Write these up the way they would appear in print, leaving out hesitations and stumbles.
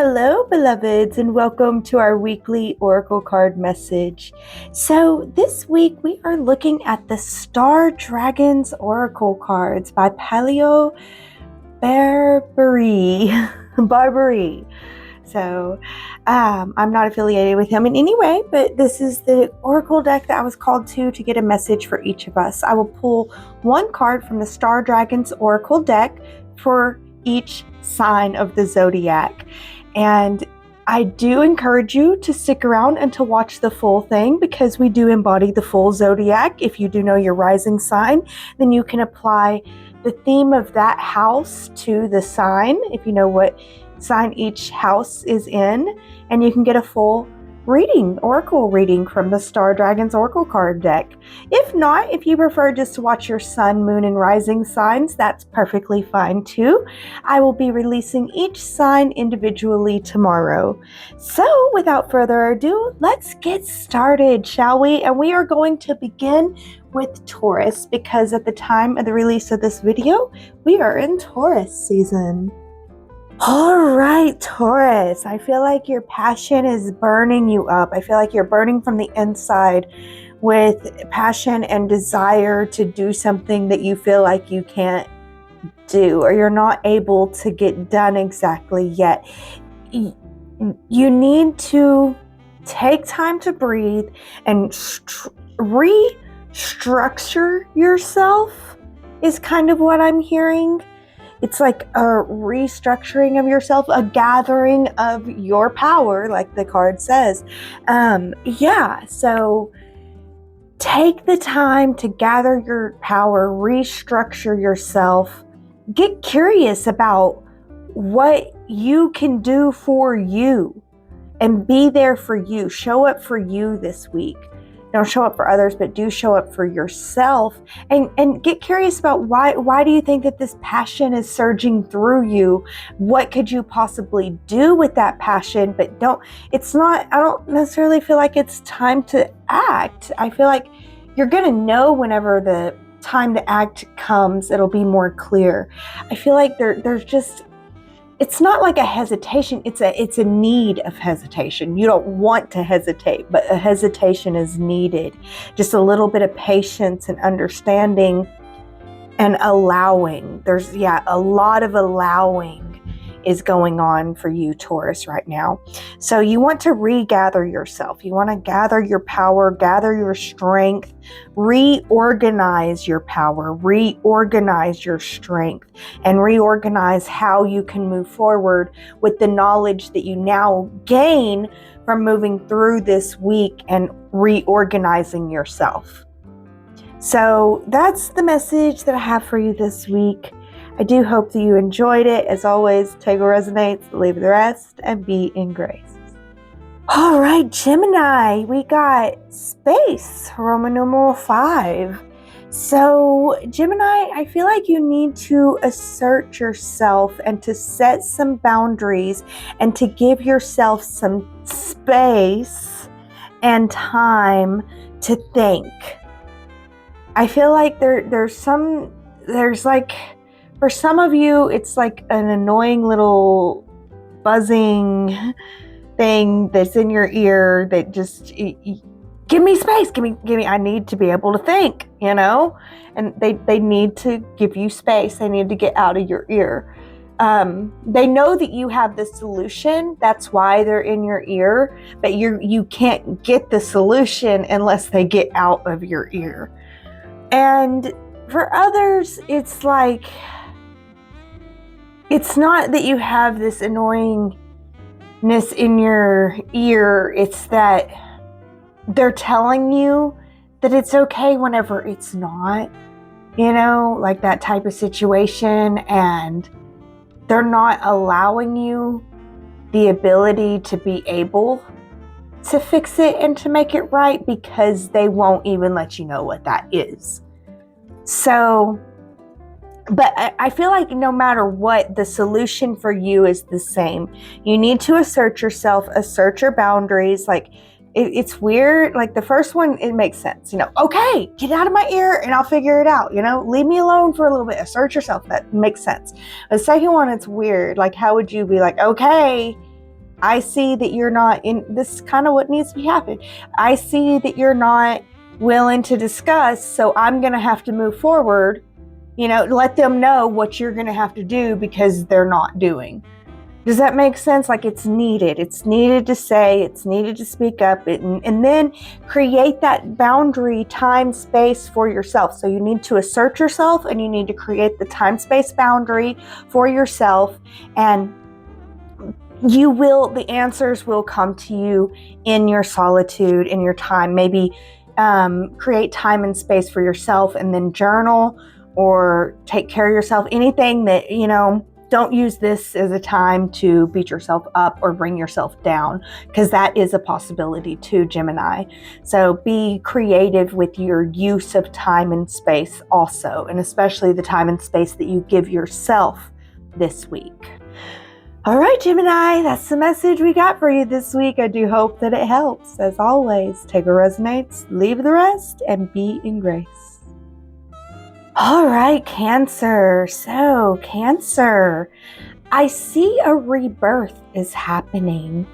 Hello, beloveds, and welcome to our weekly Oracle card message. So, this week we are looking at the Star Dragons Oracle cards by Paleo Barbary. So, I'm not affiliated with him in any way, but this is the Oracle deck that I was called to get a message for each of us. I will pull one card from the Star Dragons Oracle deck for each sign of the Zodiac. And I do encourage you to stick around and to watch the full thing because we do embody the full Zodiac. If you do know your rising sign, then you can apply the theme of that house to the sign, if you know what sign each house is in, and you can get a full oracle reading from the Star Dragons Oracle card deck. If not, if you prefer just to watch your sun, moon, and rising signs, that's perfectly fine too. I will be releasing each sign individually tomorrow. So without further ado, let's get started, shall we? And we are going to begin with Taurus because at the time of the release of this video, we are in Taurus season. All right, Taurus, I feel like your passion is burning you up. I feel like you're burning from the inside with passion and desire to do something that you feel like you can't do or you're not able to get done exactly yet. You need to take time to breathe and restructure yourself is kind of what I'm hearing. It's like a restructuring of yourself, a gathering of your power, like the card says. So take the time to gather your power, restructure yourself, get curious about what you can do for you and be there for you. Show up for you this week. Don't show up for others, but do show up for yourself and get curious about why do you think that this passion is surging through you? What could you possibly do with that passion? But I don't necessarily feel like it's time to act. I feel like you're going to know whenever the time to act comes, it'll be more clear. I feel like there's just, it's not like a hesitation, it's a need of hesitation. You don't want to hesitate, but a hesitation is needed. Just a little bit of patience and understanding and allowing. There's a lot of allowing is going on for you, Taurus, right now. So you want to regather yourself. You want to gather your power, gather your strength, reorganize your power, reorganize your strength, and reorganize how you can move forward with the knowledge that you now gain from moving through this week and reorganizing yourself. So that's the message that I have for you this week. I do hope that you enjoyed it. As always, take what resonates, leave the rest, and be in grace. All right, Gemini, we got space, Roman numeral 5. So, Gemini, I feel like you need to assert yourself and to set some boundaries and to give yourself some space and time to think. I feel like for some of you, it's like an annoying little buzzing thing that's in your ear that just, give me space, give me, I need to be able to think, and they need to give you space. They need to get out of your ear. They know that you have the solution. That's why they're in your ear, but you can't get the solution unless they get out of your ear. And for others, it's like, it's not that you have this annoyingness in your ear. It's that they're telling you that it's okay whenever it's not, like that type of situation. And they're not allowing you the ability to be able to fix it and to make it right because they won't even let you know what that is. So, but I feel like no matter what, the solution for you is the same. You need to assert yourself, assert your boundaries. Like, it's weird. Like the first one, it makes sense. Okay, get out of my ear and I'll figure it out. Leave me alone for a little bit. Assert yourself. That makes sense. The second one, it's weird. Like, how would you be like, okay, I see that you're not in, this is kind of what needs to be happening. I see that you're not willing to discuss, so I'm going to have to move forward. Let them know what you're going to have to do because they're not doing. Does that make sense? Like, it's needed. It's needed to say, it's needed to speak up, and then create that boundary, time, space for yourself. So you need to assert yourself, and you need to create the time, space boundary for yourself. And the answers will come to you in your solitude, in your time. Maybe create time and space for yourself, and then journal or take care of yourself. Anything that, don't use this as a time to beat yourself up or bring yourself down, because that is a possibility too, Gemini. So be creative with your use of time and space also, and especially the time and space that you give yourself this week. All right, Gemini, that's the message we got for you this week. I do hope that it helps. As always, take what resonates, leave the rest, and be in grace. All right, Cancer. So, Cancer, I see a rebirth is happening.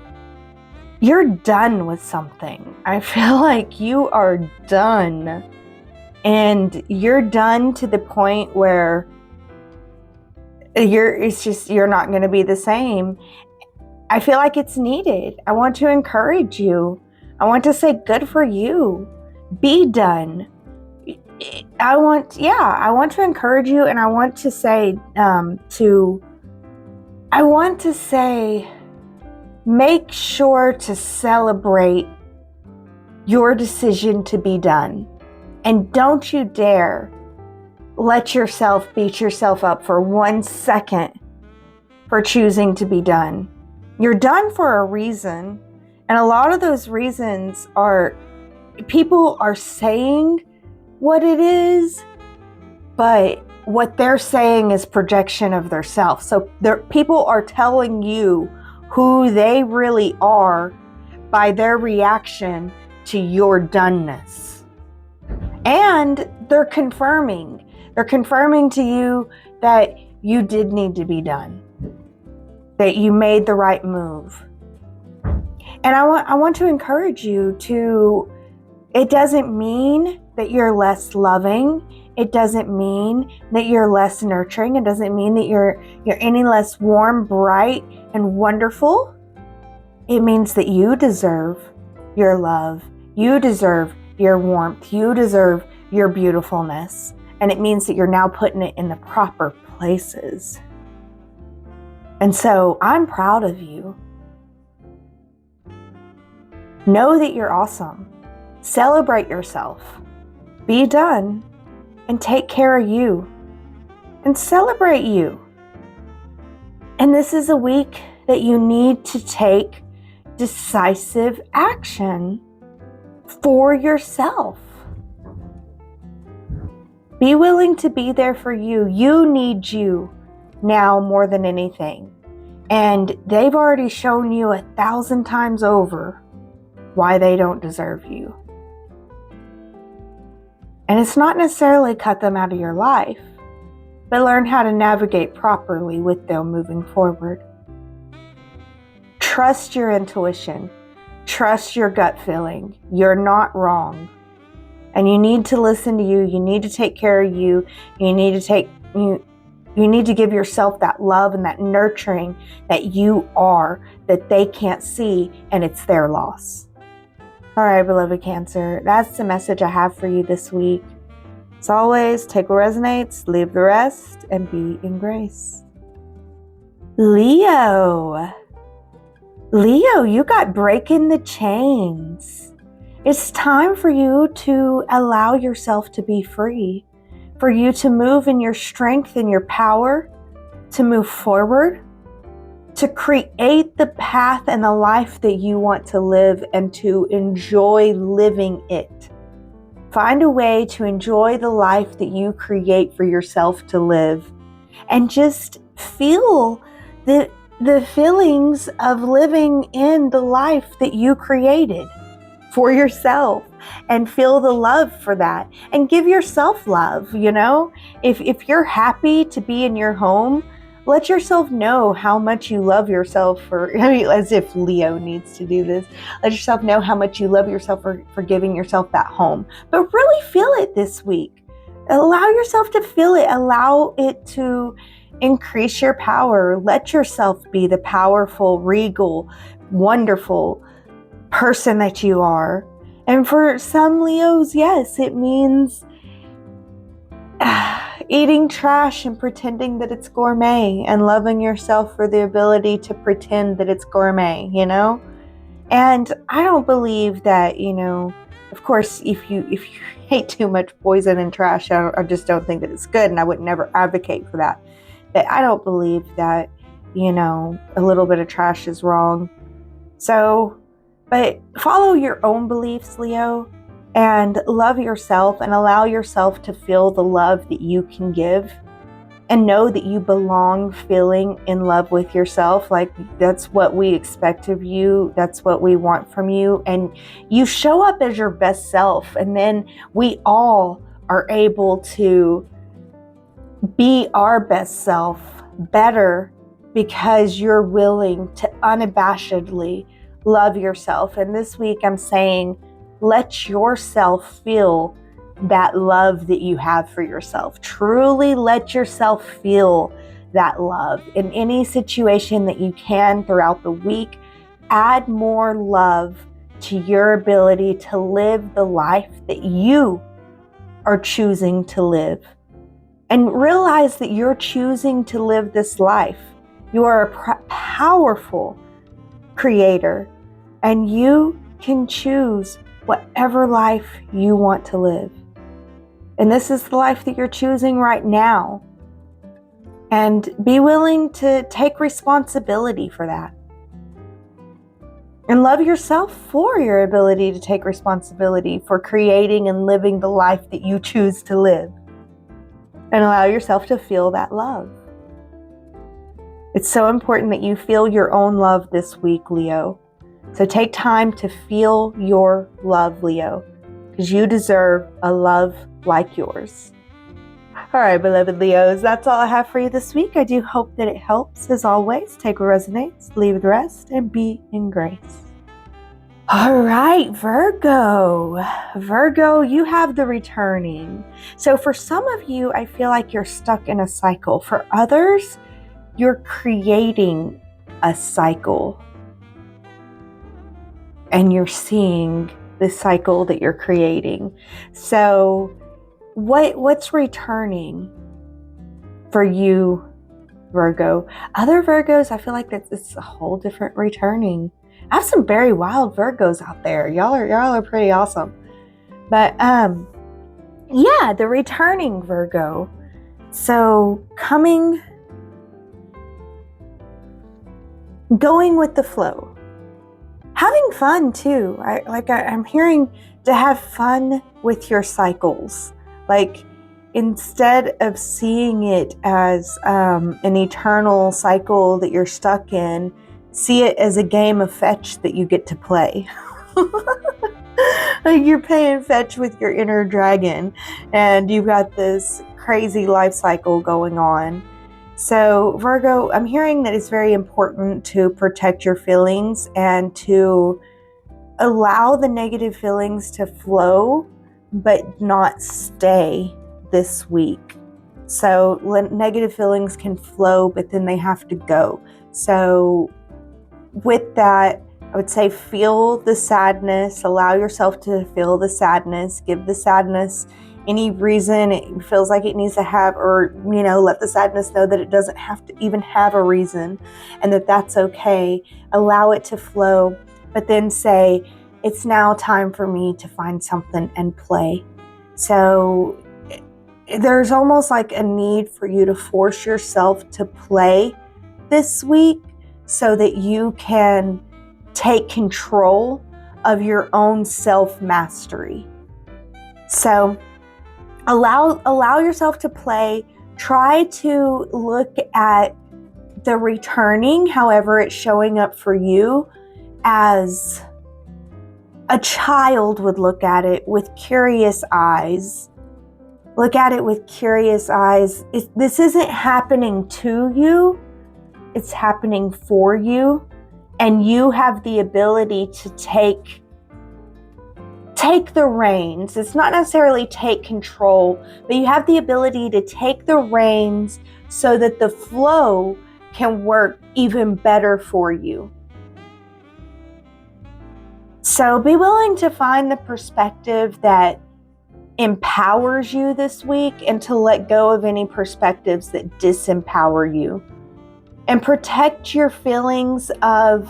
You're done with something. I feel like you are done. And you're done to the point where you're not going to be the same. I feel like it's needed. I want to encourage you. I want to say good for you. Be done. I want to encourage you, and I want to say make sure to celebrate your decision to be done. And don't you dare let yourself beat yourself up for 1 second for choosing to be done. You're done for a reason. And a lot of those reasons are people are saying what it is, but what they're saying is projection of their self. So people are telling you who they really are by their reaction to your doneness. And they're confirming to you that you did need to be done, that you made the right move. And I want to encourage you to, it doesn't mean that you're less loving. It doesn't mean that you're less nurturing. It doesn't mean that you're any less warm, bright, and wonderful. It means that you deserve your love. You deserve your warmth. You deserve your beautifulness. And it means that you're now putting it in the proper places. And so I'm proud of you. Know that you're awesome. Celebrate yourself. Be done, and take care of you, and celebrate you. And this is a week that you need to take decisive action for yourself. Be willing to be there for you. You need you now more than anything. And they've already shown you 1,000 times over why they don't deserve you. And it's not necessarily cut them out of your life, but learn how to navigate properly with them moving forward. Trust your intuition. Trust your gut feeling. You're not wrong. And you need to listen to you. You need to take care of you. You need to give yourself that love and that nurturing that you are, that they can't see, and it's their loss. All right, beloved Cancer, that's the message I have for you this week. As always, take what resonates, leave the rest, and be in grace. Leo, you got breaking the chains. It's time for you to allow yourself to be free, for you to move in your strength and your power, to move forward, to create the path and the life that you want to live and to enjoy living it. Find a way to enjoy the life that you create for yourself to live, and just feel the feelings of living in the life that you created for yourself, and feel the love for that, and give yourself love. If you're happy to be in your home, Let yourself know how much you love yourself as if Leo needs to do this. Let yourself know how much you love yourself for giving yourself that home. But really feel it this week. Allow yourself to feel it. Allow it to increase your power. Let yourself be the powerful, regal, wonderful person that you are. And for some Leos, yes, it means eating trash and pretending that it's gourmet, and loving yourself for the ability to pretend that it's gourmet, And I don't believe that, of course, if you hate too much poison and trash, I just don't think that it's good, and I would never advocate for that. But I don't believe that, a little bit of trash is wrong. So, but follow your own beliefs, Leo, and love yourself and allow yourself to feel the love that you can give, and know that you belong feeling in love with yourself. Like, that's what we expect of you. That's what we want from you. And you show up as your best self. And then we all are able to be our best self better because you're willing to unabashedly love yourself. And this week I'm saying, let yourself feel that love that you have for yourself. Truly let yourself feel that love in any situation that you can throughout the week. Add more love to your ability to live the life that you are choosing to live. And realize that you're choosing to live this life. You are a powerful creator, and you can choose whatever life you want to live. And this is the life that you're choosing right now. And be willing to take responsibility for that. And love yourself for your ability to take responsibility for creating and living the life that you choose to live. And allow yourself to feel that love. It's so important that you feel your own love this week, Leo. So take time to feel your love, Leo, because you deserve a love like yours. All right, beloved Leos, that's all I have for you this week. I do hope that it helps. As always, take what resonates, leave the rest, and be in grace. All right, Virgo. Virgo, you have the returning. So for some of you, I feel like you're stuck in a cycle. For others, you're creating a cycle. And you're seeing the cycle that you're creating. So what's returning for you, Virgo? Other Virgos, I feel like it's a whole different returning. I have some very wild Virgos out there. Y'all are pretty awesome. But yeah, the returning Virgo. So going with the flow. Having fun too. I'm hearing to have fun with your cycles. Like, instead of seeing it as an eternal cycle that you're stuck in, see it as a game of fetch that you get to play. Like, you're playing fetch with your inner dragon, and you've got this crazy life cycle going on. So Virgo, I'm hearing that it's very important to protect your feelings and to allow the negative feelings to flow, but not stay this week. So negative feelings can flow, but then they have to go. So with that, I would say feel the sadness, allow yourself to feel the sadness, give the sadness any reason it feels like it needs to have, or, let the sadness know that it doesn't have to even have a reason, and that that's okay. Allow it to flow, but then say, it's now time for me to find something and play. So there's almost like a need for you to force yourself to play this week so that you can take control of your own self-mastery. So allow yourself to play. Try to look at the returning, however it's showing up for you, as a child would look at it, with curious eyes, Look at it with curious eyes. This isn't happening to you, it's happening for you. And you have the ability to take the reins. It's not necessarily take control, but you have the ability to take the reins so that the flow can work even better for you. So be willing to find the perspective that empowers you this week and to let go of any perspectives that disempower you. And protect your feelings of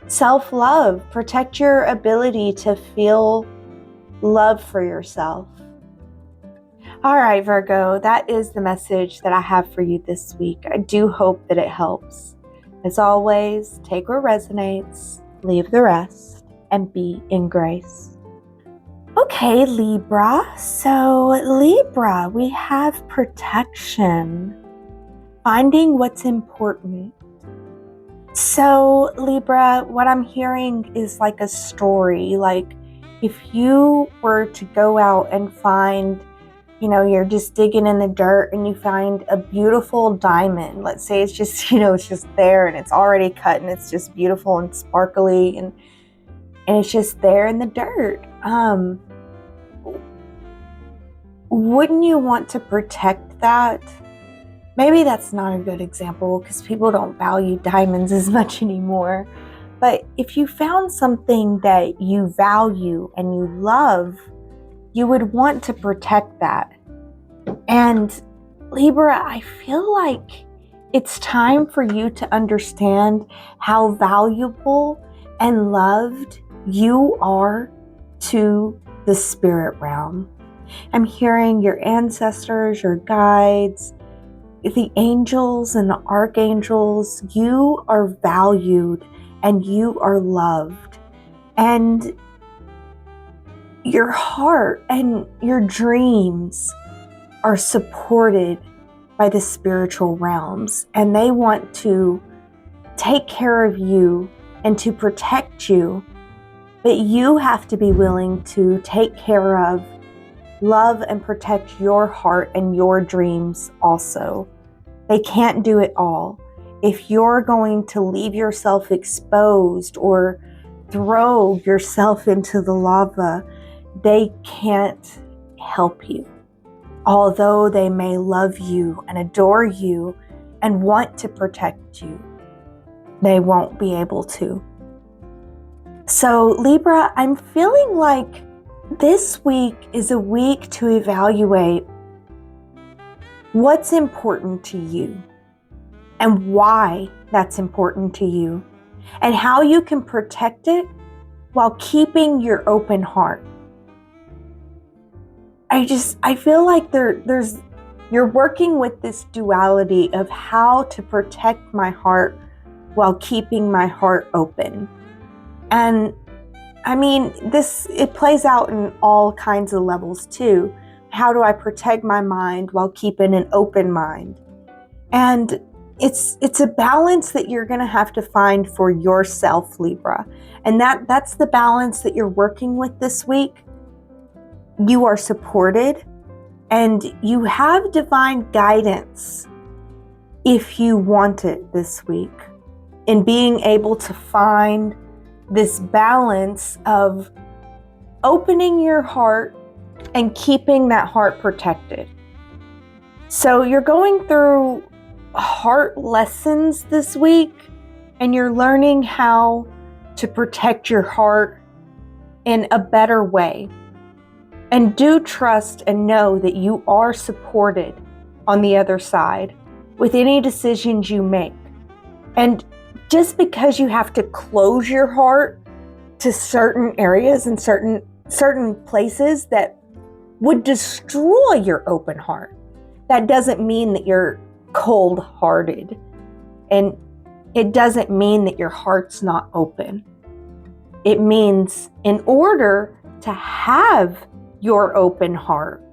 self-love. Protect your ability to feel love for yourself. All right, Virgo, that is the message that I have for you this week. I do hope that it helps. As always, take what resonates, leave the rest, and be in grace. Okay, Libra. So, Libra, we have protection. Finding what's important. So, Libra, what I'm hearing is like a story. Like if you were to go out and find, you're just digging in the dirt and you find a beautiful diamond. Let's say it's just, it's just there and it's already cut and it's just beautiful and sparkly and it's just there in the dirt. Wouldn't you want to protect that? Maybe that's not a good example because people don't value diamonds as much anymore. But if you found something that you value and you love, you would want to protect that. And Libra, I feel like it's time for you to understand how valuable and loved you are to the spirit realm. I'm hearing your ancestors, your guides, the angels and the archangels. You are valued and you are loved. And your heart and your dreams are supported by the spiritual realms. And they want to take care of you and to protect you. But you have to be willing to take care of, love, and protect your heart and your dreams also. They can't do it all. If you're going to leave yourself exposed or throw yourself into the lava, they can't help you. Although they may love you and adore you and want to protect you, they won't be able to. So Libra, I'm feeling like this week is a week to evaluate what's important to you and why that's important to you and how you can protect it while keeping your open heart. I feel like you're working with this duality of how to protect my heart while keeping my heart open. And I mean, it plays out in all kinds of levels too. How do I protect my mind while keeping an open mind? And it's a balance that you're going to have to find for yourself, Libra. And that's the balance that you're working with this week. You are supported and you have divine guidance if you want it this week in being able to find this balance of opening your heart and keeping that heart protected. So you're going through heart lessons this week and you're learning how to protect your heart in a better way. And do trust and know that you are supported on the other side with any decisions you make. And just because you have to close your heart to certain areas and certain places that would destroy your open heart, that doesn't mean that you're cold-hearted. And it doesn't mean that your heart's not open. It means in order to have your open heart,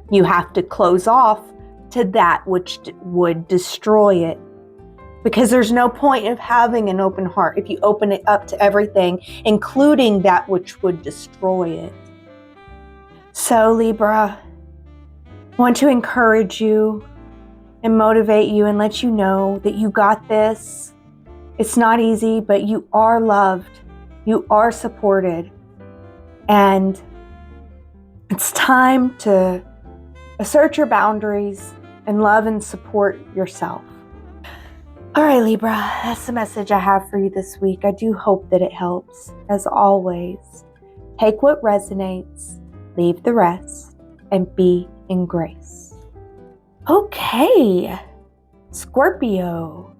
you have to close off to that which would destroy it. Because there's no point of having an open heart if you open it up to everything, including that which would destroy it. So Libra, I want to encourage you and motivate you and let you know that you got this. It's not easy, but you are loved. You are supported. And it's time to assert your boundaries and love and support yourself. All right, Libra, that's the message I have for you this week. I do hope that it helps. As always, take what resonates, leave the rest, and be in grace. Okay, Scorpio.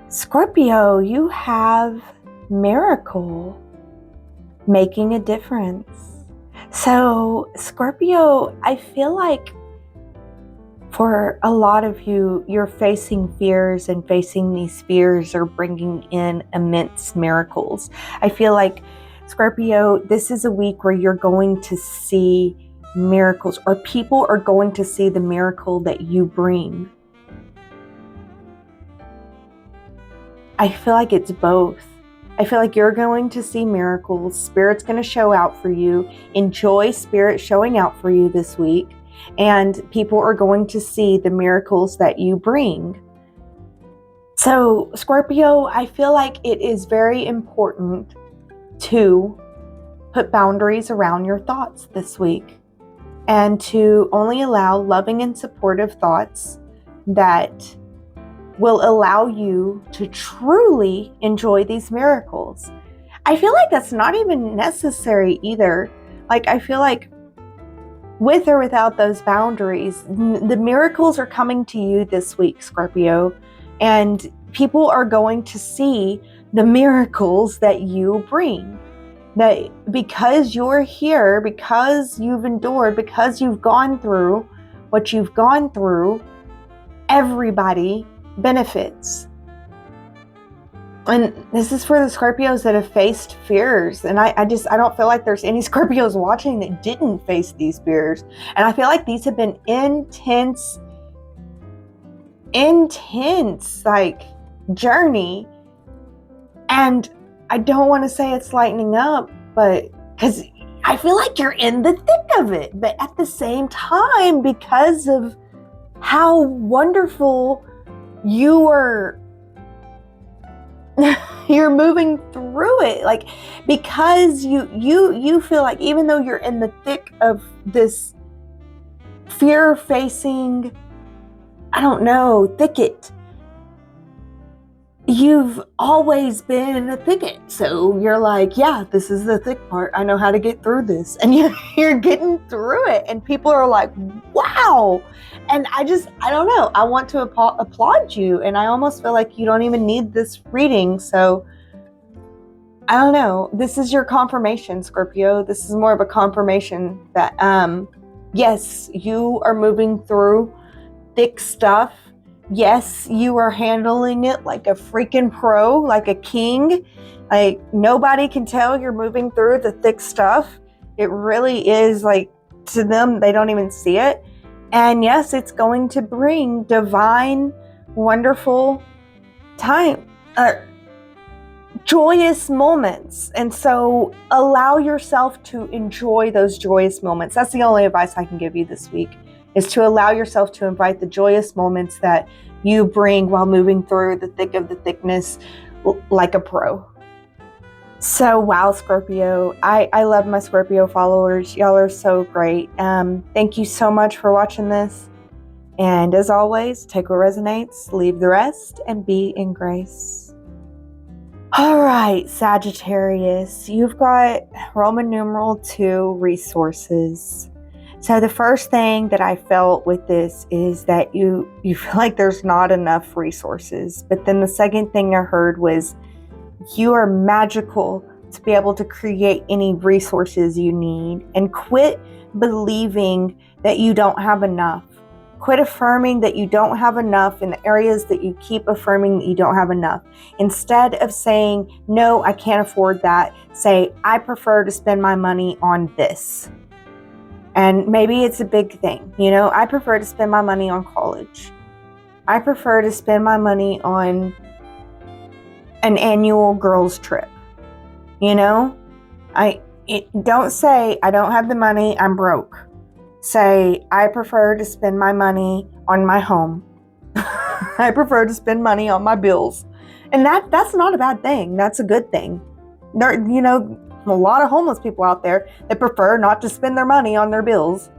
Scorpio, you have miracle making a difference. So, Scorpio, I feel like for a lot of you, you're facing fears, and facing these fears are bringing in immense miracles. I feel like, Scorpio, this is a week where you're going to see miracles, or people are going to see the miracle that you bring. I feel like it's both. I feel like you're going to see miracles. Spirit's going to show out for you. Enjoy Spirit showing out for you this week. And people are going to see the miracles that you bring. So, Scorpio, I feel like it is very important to put boundaries around your thoughts this week, and to only allow loving and supportive thoughts that will allow you to truly enjoy these miracles. I feel like that's not even necessary either. Like, I feel like with or without those boundaries, the miracles are coming to you this week, Scorpio, and people are going to see the miracles that you bring. That because you're here, because you've endured, because you've gone through what you've gone through, everybody benefits. And this is for the Scorpios that have faced fears. And I don't feel like there's any Scorpios watching that didn't face these fears. And I feel like these have been intense, like, journey. And I don't want to say it's lightening up, but because I feel like you're in the thick of it. But at the same time, because of how wonderful you are, you're moving through it, like, because you feel like, even though you're in the thick of this fear facing, I don't know, thicket, you've always been in a thicket. So you're like, yeah, this is the thick part. I know how to get through this. And you're getting through it. And people are like, wow. And I don't know. I want to applaud you. And I almost feel like you don't even need this reading. So I don't know. This is your confirmation, Scorpio. This is more of a confirmation that, yes, you are moving through thick stuff. Yes, you are handling it like a freaking pro, like a king. Like, nobody can tell you're moving through the thick stuff. It really is, like, to them, they don't even see it. And yes, it's going to bring divine, wonderful time, joyous moments. And so allow yourself to enjoy those joyous moments. That's the only advice I can give you this week, is to allow yourself to invite the joyous moments that you bring while moving through the thick of the thickness like a pro. So, wow, Scorpio. I love my Scorpio followers. Y'all are so great. Thank you so much for watching this. And as always, take what resonates, leave the rest, and be in grace. All right, Sagittarius, you've got Roman numeral 2 resources. So the first thing that I felt with this is that you feel like there's not enough resources. But then the second thing I heard was you are magical to be able to create any resources you need. And quit believing that you don't have enough. Quit affirming that you don't have enough in the areas that you keep affirming that you don't have enough. Instead of saying, no, I can't afford that, say, I prefer to spend my money on this. And maybe it's a big thing. You know, I prefer to spend my money on college. I prefer to spend my money on an annual girls' trip. You know, don't say, I don't have the money, I'm broke. say, I prefer to spend my money on my home. I prefer to spend money on my bills. And that's not a bad thing. That's a good thing. There, a lot of homeless people out there that prefer not to spend their money on their bills.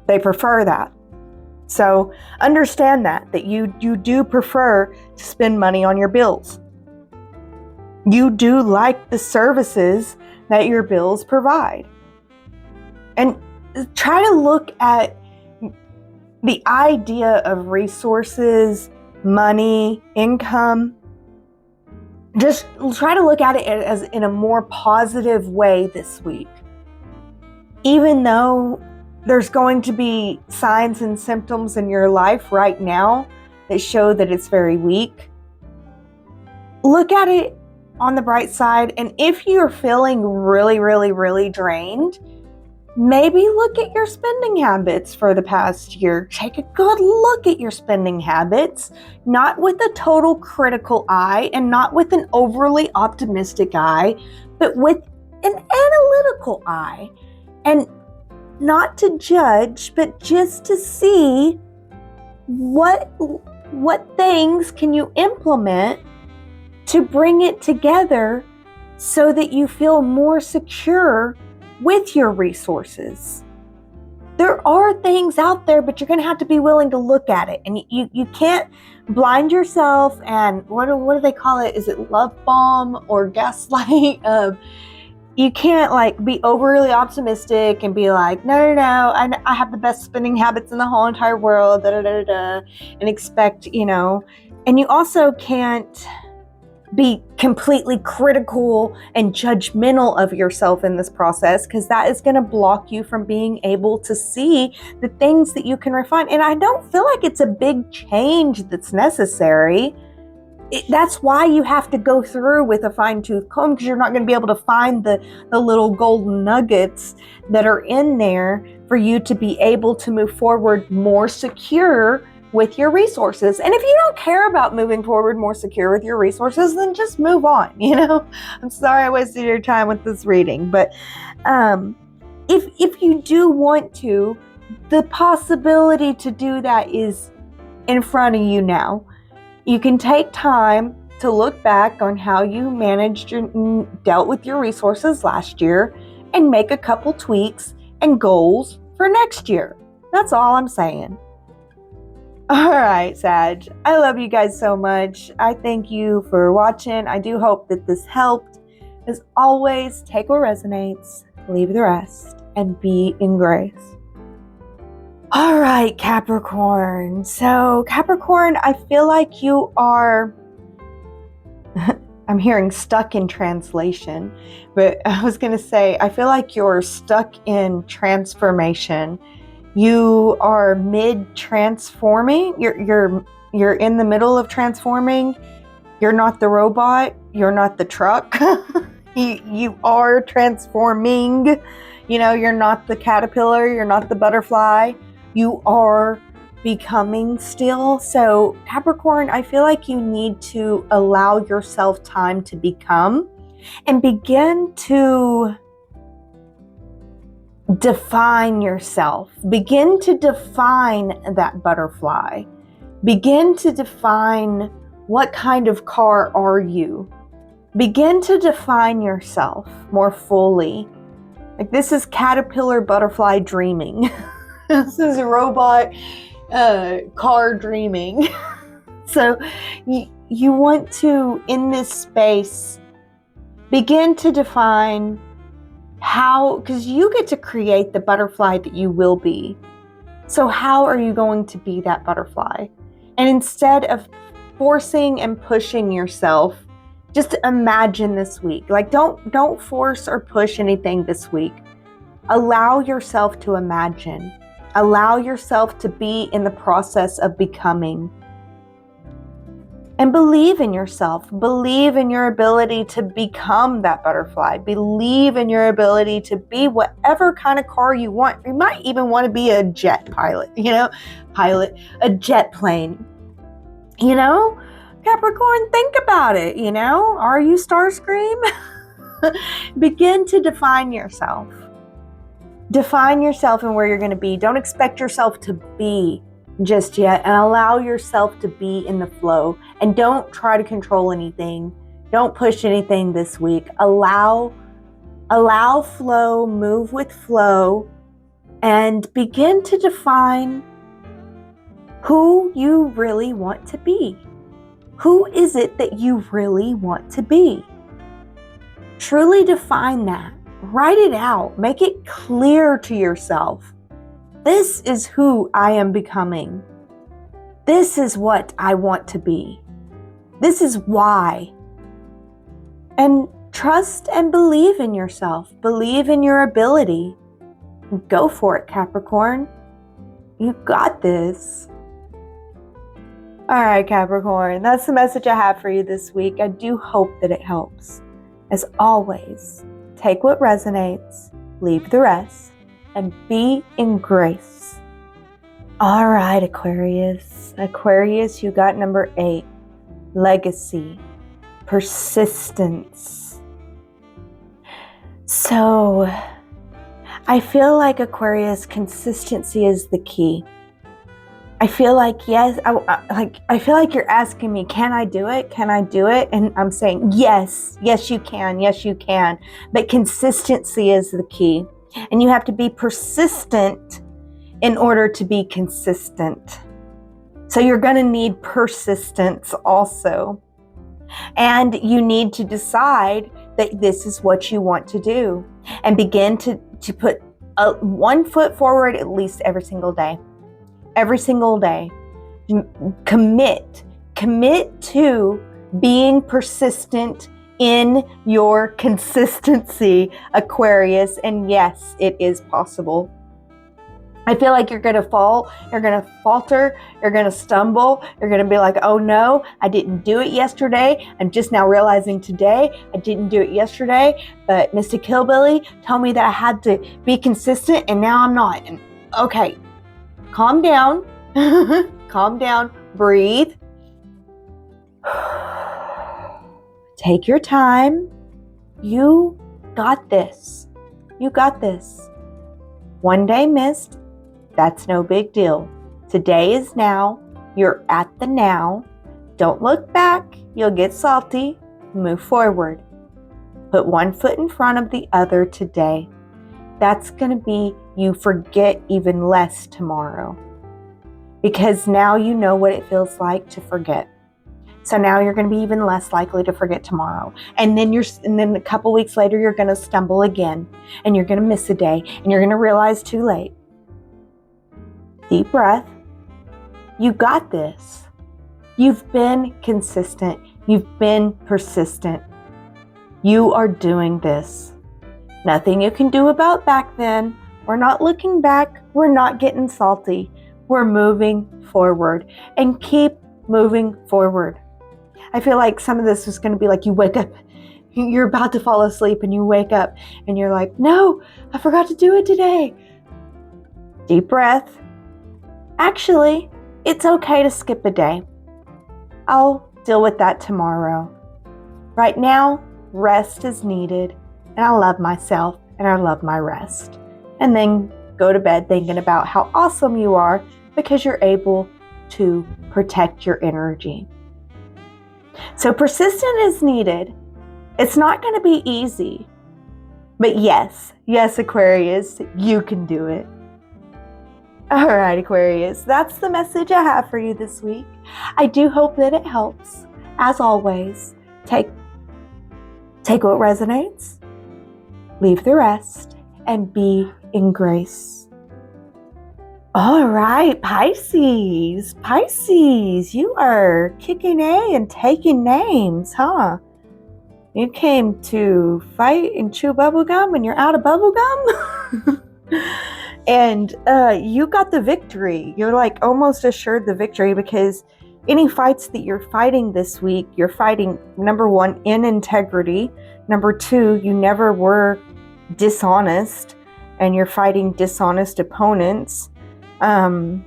They prefer that. So understand that you do prefer to spend money on your bills. You do like the services that your bills provide. And try to look at the idea of resources, money, income. Just try to look at it as in a more positive way this week. Even though there's going to be signs and symptoms in your life right now that show that it's very weak, look at it on the bright side. And if you're feeling really, really, really drained, maybe look at your spending habits for the past year. Take a good look at your spending habits, not with a total critical eye and not with an overly optimistic eye, but with an analytical eye. And not to judge, but just to see what things can you implement to bring it together so that you feel more secure with your resources. There are things out there, but you're going to have to be willing to look at it. And you can't blind yourself and what do they call it? Is it love bomb or gaslight? You can't be overly optimistic and be like, no, I have the best spending habits in the whole entire world, and expect, and you also can't be completely critical and judgmental of yourself in this process, because that is going to block you from being able to see the things that you can refine. And I don't feel like it's a big change that's necessary. That's why you have to go through with a fine-tooth comb, because you're not going to be able to find the little golden nuggets that are in there for you to be able to move forward more secure with your resources. And if you don't care about moving forward more secure with your resources, then just move on. I'm sorry I wasted your time with this reading, but if you do want to, the possibility to do that is in front of you now. You can take time to look back on how you dealt with your resources last year and make a couple tweaks and goals for next year. That's all I'm saying. All right, Sag. I love you guys so much. I thank you for watching. I do hope that this helped. As always, take what resonates, leave the rest, and be in grace. All right, Capricorn. So, Capricorn, I feel like you are, I'm hearing stuck in translation, but I was going to say, I feel like you're stuck in transformation. You are mid-transforming. You're in the middle of transforming. You're not the robot. You're not the truck. You are transforming. You're not the caterpillar. You're not the butterfly. You are becoming still. So Capricorn, I feel like you need to allow yourself time to become and begin to define yourself. Begin to define that butterfly. Begin to define what kind of car are you. Begin to define yourself more fully. This is caterpillar butterfly dreaming. This is robot car dreaming. So you want to, in this space, begin to define how, because you get to create the butterfly that you will be. So how are you going to be that butterfly? And instead of forcing and pushing yourself, just imagine this week. Don't force or push anything this week. Allow yourself to imagine. Allow yourself to be in the process of becoming. And believe in yourself. Believe in your ability to become that butterfly. Believe in your ability to be whatever kind of car you want. You might even want to be a jet pilot, pilot a jet plane. Capricorn, think about it, Are you Starscream? Begin to define yourself. Define yourself and where you're going to be. Don't expect yourself to be just yet, and allow yourself to be in the flow. And don't try to control anything. Don't push anything this week. Allow flow, move with flow, and begin to define who you really want to be. Who is it that you really want to be? Truly define that. Write it out. Make it clear to yourself. This is who I am becoming. This is what I want to be. This is why. And trust and believe in yourself. Believe in your ability. Go for it, Capricorn. You got this. All right, Capricorn, that's the message I have for you this week. I do hope that it helps. As always, take what resonates, leave the rest, and be in grace. All right, Aquarius. Aquarius, you got number 8, legacy, persistence. So, I feel like Aquarius, consistency is the key. I feel like, yes, I feel like you're asking me, can I do it? Can I do it? And I'm saying, yes, you can. Yes, you can. But consistency is the key. And you have to be persistent in order to be consistent. So you're going to need persistence also. And you need to decide that this is what you want to do. And begin to put one foot forward at least every single day. Every single day. Commit to being persistent in your consistency, Aquarius. And yes, it is possible. I feel like you're going to fall, you're going to falter, you're going to stumble, you're going to be like, oh no, I didn't do it yesterday. I'm just now realizing today I didn't do it yesterday, but Mr. Killbilly told me that I had to be consistent and now I'm not. And okay, calm down, calm down, breathe. Take your time. You got this. You got this. One day missed. That's no big deal. Today is now. You're at the now. Don't look back. You'll get salty. Move forward. Put one foot in front of the other today. That's going to be you forget even less tomorrow. Because now you know what it feels like to forget. So now you're going to be even less likely to forget tomorrow. And then a couple weeks later, you're going to stumble again. And you're going to miss a day. And you're going to realize too late. Deep breath. You got this. You've been consistent. You've been persistent. You are doing this. Nothing you can do about back then. We're not looking back. We're not getting salty. We're moving forward. And keep moving forward. I feel like some of this is going to be like you wake up, you're about to fall asleep and you wake up and you're like, no, I forgot to do it today. Deep breath. Actually, it's okay to skip a day. I'll deal with that tomorrow. Right now, rest is needed and I love myself and I love my rest. And then go to bed thinking about how awesome you are because you're able to protect your energy. So persistence is needed. It's not going to be easy. But yes, Aquarius, you can do it. All right, Aquarius, that's the message I have for you this week. I do hope that it helps. As always, take what resonates, leave the rest, and be in grace. All right, Pisces, you are kicking A and taking names, huh? You came to fight and chew bubblegum and you're out of bubblegum? And you got the victory. You're like almost assured the victory because any fights that you're fighting this week, you're fighting, number one, in integrity. Number two, you never were dishonest and you're fighting dishonest opponents. And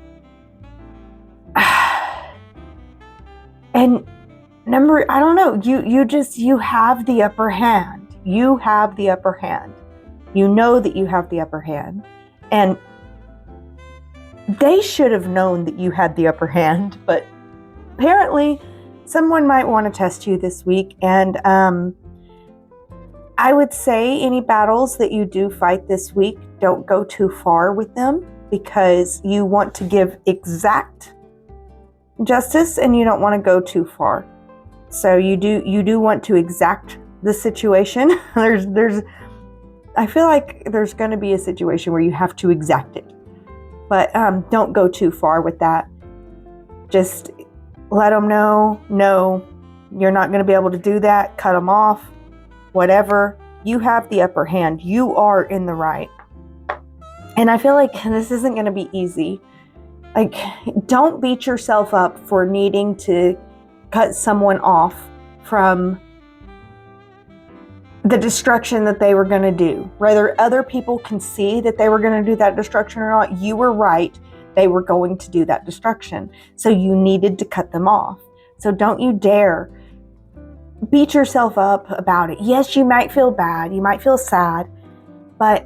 I don't know, you have the upper hand. You have the upper hand. You know that you have the upper hand. And they should have known that you had the upper hand, but apparently someone might want to test you this week. And I would say any battles that you do fight this week, don't go too far with them, because you want to give exact justice and you don't want to go too far. So you do want to exact the situation. I feel like there's going to be a situation where you have to exact it, but don't go too far with that. Just let them know, no, you're not going to be able to do that. Cut them off, whatever. You have the upper hand. You are in the right. And I feel like this isn't going to be easy. Like, don't beat yourself up for needing to cut someone off from the destruction that they were going to do. Whether other people can see that they were going to do that destruction or not, you were right. They were going to do that destruction. So you needed to cut them off. So don't you dare beat yourself up about it. Yes, you might feel bad. You might feel sad. But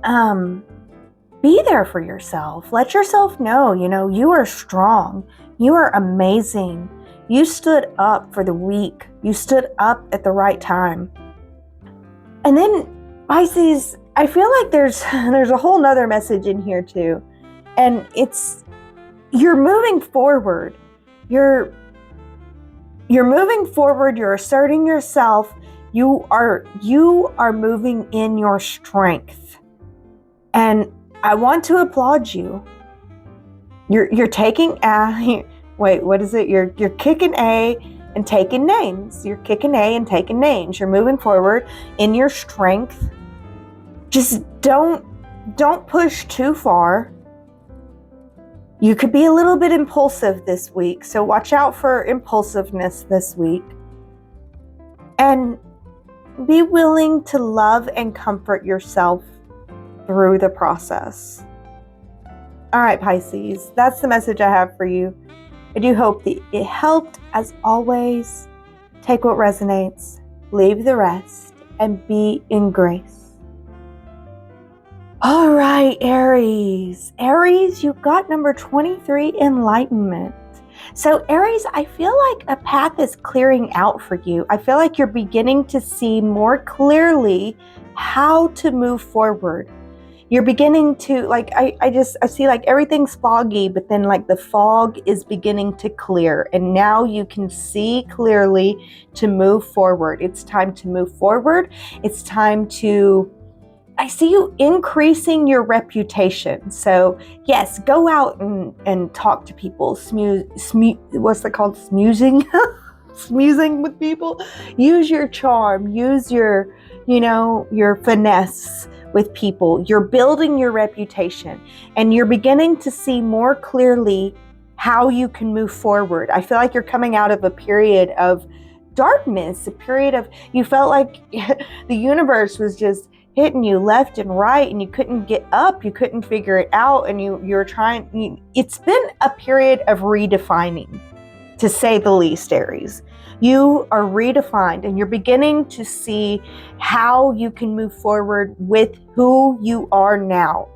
be there for yourself. Let yourself know, you are strong. You are amazing. You stood up for the weak. You stood up at the right time. And then Pisces, I feel like there's a whole nother message in here too. And it's, you're moving forward. You're moving forward. You're asserting yourself. You are moving in your strength. And I want to applaud you. You're taking what is it? You're kicking A and taking names. You're kicking A and taking names. You're moving forward in your strength. Just don't push too far. You could be a little bit impulsive this week, so watch out for impulsiveness this week. And be willing to love and comfort yourself through the process. All right, Pisces, that's the message I have for you. I do hope that it helped. As always, take what resonates, leave the rest, and be in grace. All right, Aries. Aries, you got number 23, enlightenment. So Aries, I feel like a path is clearing out for you. I feel like you're beginning to see more clearly how to move forward. You're beginning to, I see like everything's foggy, but then like the fog is beginning to clear. And now you can see clearly to move forward. It's time to move forward. It's time to, I see you increasing your reputation. So yes, go out and talk to people. What's that called? Smoozing? Smoozing with people. Use your charm. Use your finesse with people. You're building your reputation and you're beginning to see more clearly how you can move forward. I feel like you're coming out of a period of darkness, a period of, you felt like the universe was just hitting you left and right and you couldn't get up, you couldn't figure it out, and you're trying. It's been a period of redefining, to say the least, Aries. You are redefined and you're beginning to see how you can move forward with who you are now,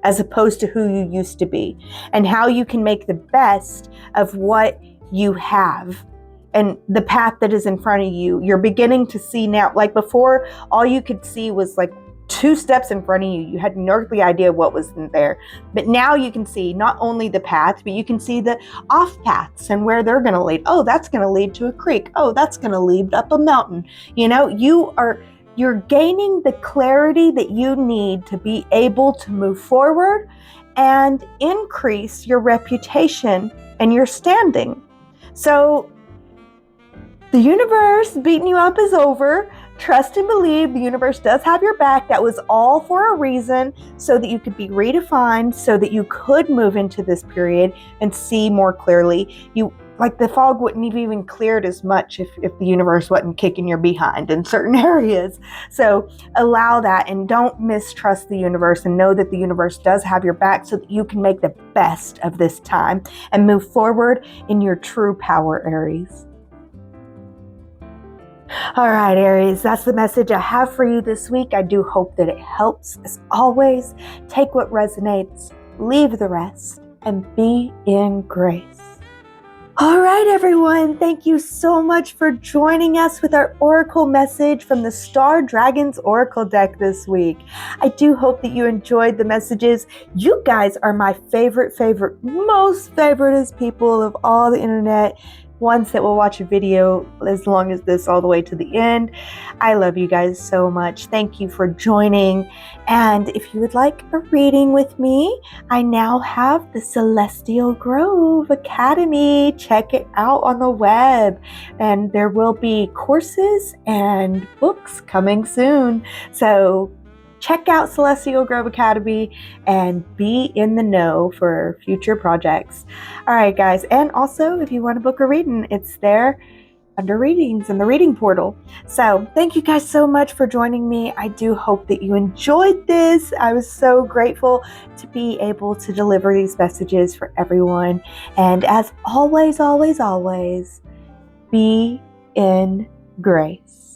as opposed to who you used to be, and how you can make the best of what you have and the path that is in front of you. You're beginning to see now, like before, all you could see was like 2 steps in front of you. You had no earthly idea what was in there. But now you can see not only the path, but you can see the off paths and where they're going to lead. Oh, that's going to lead to a creek. Oh, that's going to lead up a mountain. You're gaining the clarity that you need to be able to move forward and increase your reputation and your standing. So the universe beating you up is over. Trust and believe the universe does have your back. That was all for a reason, so that you could be redefined, so that you could move into this period and see more clearly. The fog wouldn't have even cleared as much if the universe wasn't kicking your behind in certain areas. So allow that and don't mistrust the universe, and know that the universe does have your back, so that you can make the best of this time and move forward in your true power, Aries. All right, Aries, that's the message I have for you this week. I do hope that it helps. As always, take what resonates, leave the rest, and be in grace. All right, everyone. Thank you so much for joining us with our Oracle message from the Star Dragons Oracle deck this week. I do hope that you enjoyed the messages. You guys are my favorite, most favoritist people of all the internet. Ones that will watch a video as long as this all the way to the end. I love you guys so much. Thank you for joining. And if you would like a reading with me, I now have the Celestial Grove Academy. Check it out on the web. And there will be courses and books coming soon. So check out Celestial Grove Academy and be in the know for future projects. All right, guys. And also, if you want to book a reading, it's there under readings in the reading portal. So thank you guys so much for joining me. I do hope that you enjoyed this. I was so grateful to be able to deliver these messages for everyone. And as always, be in grace.